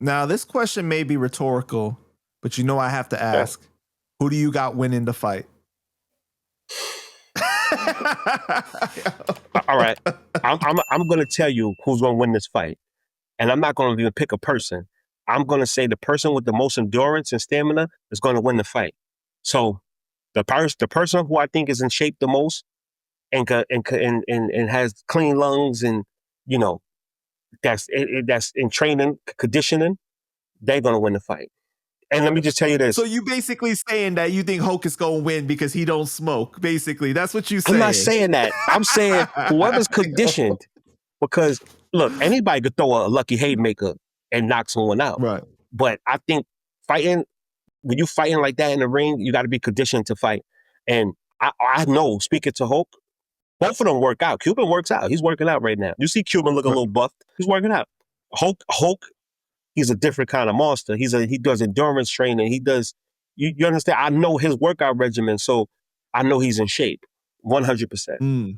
Now, this question may be rhetorical, but you know I have to Okay. ask, who do you got winning the fight? All right. I'm going to tell you who's going to win this fight. And I'm not going to even pick a person. I'm going to say the person with the most endurance and stamina is going to win the fight. So the person who I think is in shape the most and has clean lungs and, you know, that's in training, conditioning, they're going to win the fight. And let me just tell you this. So you basically saying that you think Hocus gonna win because he don't smoke. Basically, that's what you saying. I'm not saying that. I'm saying whoever's conditioned, because look, anybody could throw a lucky haymaker and knock someone out. Right. But I think when you fighting like that in the ring, you got to be conditioned to fight. And I know, speaking to Hope, both of them work out. Cuban works out. He's working out right now. You see Cuban look a little buffed. He's working out. Hulk, he's a different kind of monster. He does endurance training. He does, you understand? I know his workout regimen, so I know he's in shape, 100%.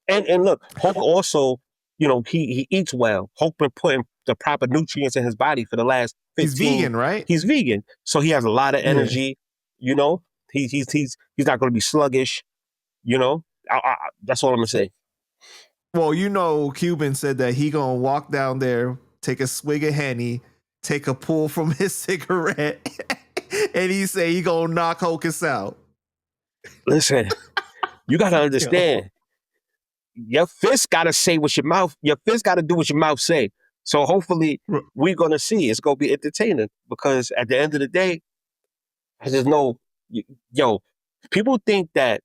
And look, Hulk also, you know, he eats well. Hulk been putting the proper nutrients in his body for the last 15. He's vegan, right? He's vegan, so he has a lot of energy. Yeah. You know, he's not going to be sluggish. You know, that's all I'm gonna say. Well, you know, Cuban said that he gonna walk down there, take a swig of Henny, take a pull from his cigarette, and he say he gonna knock Hocus out. Listen, you gotta understand. Your fist gotta say what your fist gotta do what your mouth say. So hopefully we're gonna see. It's gonna be entertaining because at the end of the day, I just know, people think that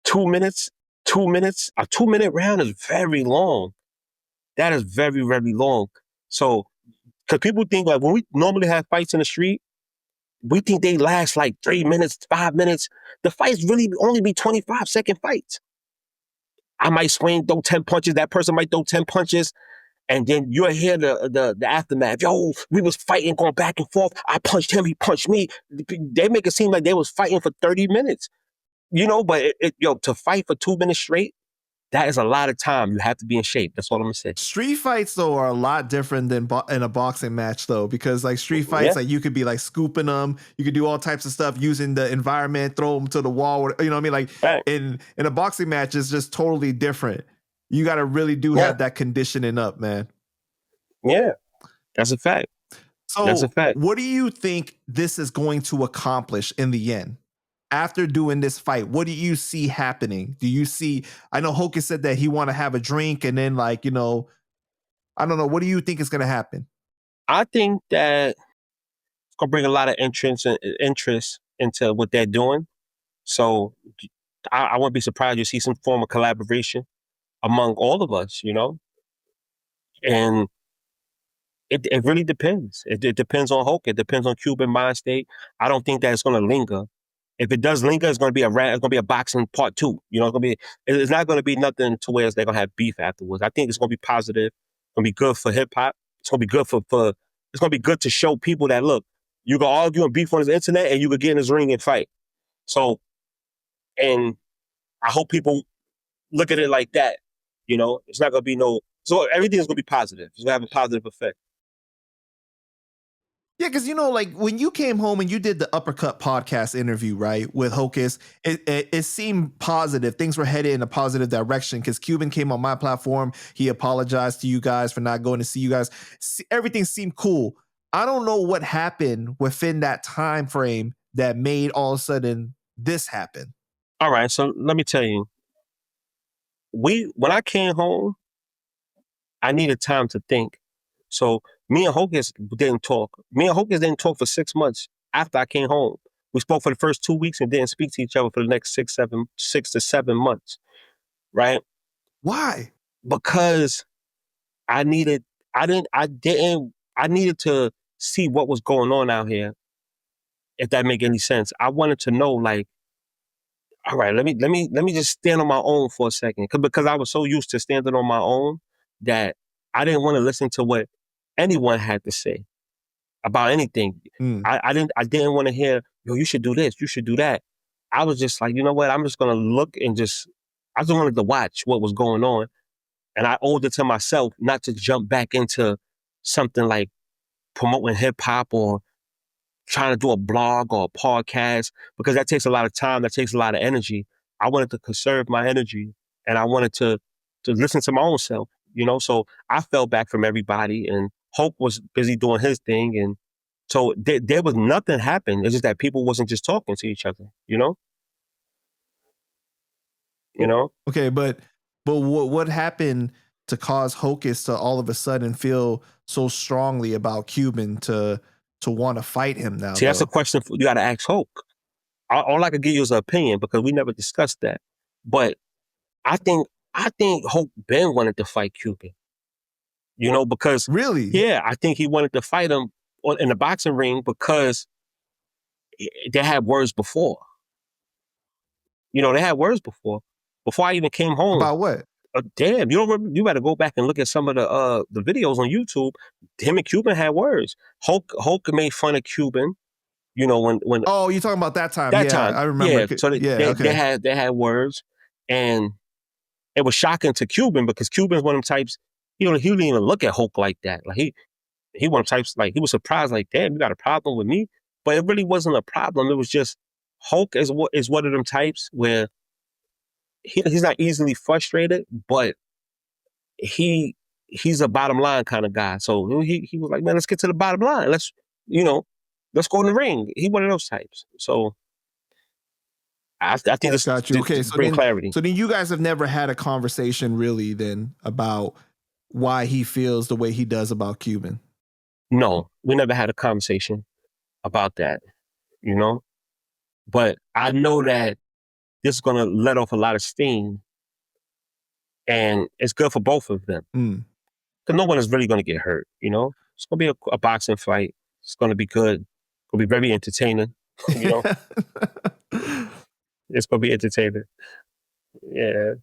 2 minutes, a 2-minute round is very long. That is very, very long. So, because people think like when we normally have fights in the street, we think they last like 3 minutes, 5 minutes. The fights really only be 25-second fights. I might swing, throw 10 punches. That person might throw 10 punches. And then you'll hear the aftermath. Yo, we was fighting, going back and forth. I punched him, he punched me. They make it seem like they was fighting for 30 minutes. You know, but to fight for 2 minutes straight, that is a lot of time. You have to be in shape. That's all I'm gonna say. Street fights though are a lot different than in a boxing match though, because like street fights, like you could be like scooping them, you could do all types of stuff using the environment, throw them to the wall. You know what I mean? Like in a boxing match, it's just totally different. You got to really have that conditioning up, man. Yeah, that's a fact. So that's a fact. What do you think this is going to accomplish in the end? After doing this fight, what do you see happening? Do you see, I know Hocus said that he want to have a drink and then like, you know, I don't know. What do you think is going to happen? I think that it's going to bring a lot of interest into what they're doing. So I wouldn't be surprised to see some form of collaboration among all of us, you know? And it really depends. It depends on Hulk. It depends on Cuban mind state. I don't think that it's going to linger. If it does linger, it's going to be a boxing part 2. You know, it's not going to be nothing to where they're going to have beef afterwards. I think it's going to be positive. It's going to be good for hip hop. It's going to be good it's going to be good to show people that, look, you can argue and beef on the internet and you can get in this ring and fight. So, and I hope people look at it like that. You know, it's not going to be so everything's going to be positive. It's going to have a positive effect. Yeah, because, you know, like when you came home and you did the Uppercut podcast interview, right, with Hocus, it seemed positive. Things were headed in a positive direction because Cuban came on my platform. He apologized to you guys for not going to see you guys. Everything seemed cool. I don't know what happened within that time frame that made all of a sudden this happen. All right, so let me tell you. When I came home, I needed time to think. So me and Hocus didn't talk. Me and Hocus didn't talk for 6 months after I came home. We spoke for the first 2 weeks and didn't speak to each other for the next 6 to 7 months. Right? Why? Because I needed to see what was going on out here. If that make any sense. I wanted to know, like, all right, let me just stand on my own for a second. Because I was so used to standing on my own that I didn't want to listen to what anyone had to say about anything. I didn't want to hear, yo, you should do this, you should do that. I was just like, you know what? I'm just gonna look and I just wanted to watch what was going on. And I owed it to myself not to jump back into something like promoting hip hop or trying to do a blog or a podcast, because that takes a lot of time, that takes a lot of energy. I wanted to conserve my energy, and I wanted to listen to my own self, So I fell back from everybody, and Hope was busy doing his thing, and so there was nothing happened. It's just that people wasn't just talking to each other, Okay, but what happened to cause Hocus to all of a sudden feel so strongly about Cuban to want to fight him now? See, that's a question you got to ask Hope. All I could give you is an opinion because we never discussed that. But I think Hope Ben wanted to fight Cuban. Because really, yeah, I think he wanted to fight him in the boxing ring because they had words before. They had words before I even came home. About what? Damn, you don't remember? You better go back and look at some of the videos on YouTube. Him and Cuban had words. Hulk made fun of Cuban. When oh, you talking about that time? That yeah, time, I remember. Yeah, so they had words, and it was shocking to Cuban because Cuban's one of them types. He didn't even look at Hulk like that. Like he one of them types, like he was surprised, like, damn, you got a problem with me? But it really wasn't a problem. It was just Hulk is one of them types where he's not easily frustrated, but he's a bottom line kind of guy. So he was like, man, let's get to the bottom line. Let's go in the ring. He one of those types. So I think this got you. Okay, so bring clarity. So then you guys have never had a conversation really then about why he feels the way he does about Cuban. No, we never had a conversation about that, But I know that this is going to let off a lot of steam, and it's good for both of them. Because no one is really going to get hurt, It's going to be a boxing fight. It's going to be good. It's going to be very entertaining, It's going to be entertaining. Yeah.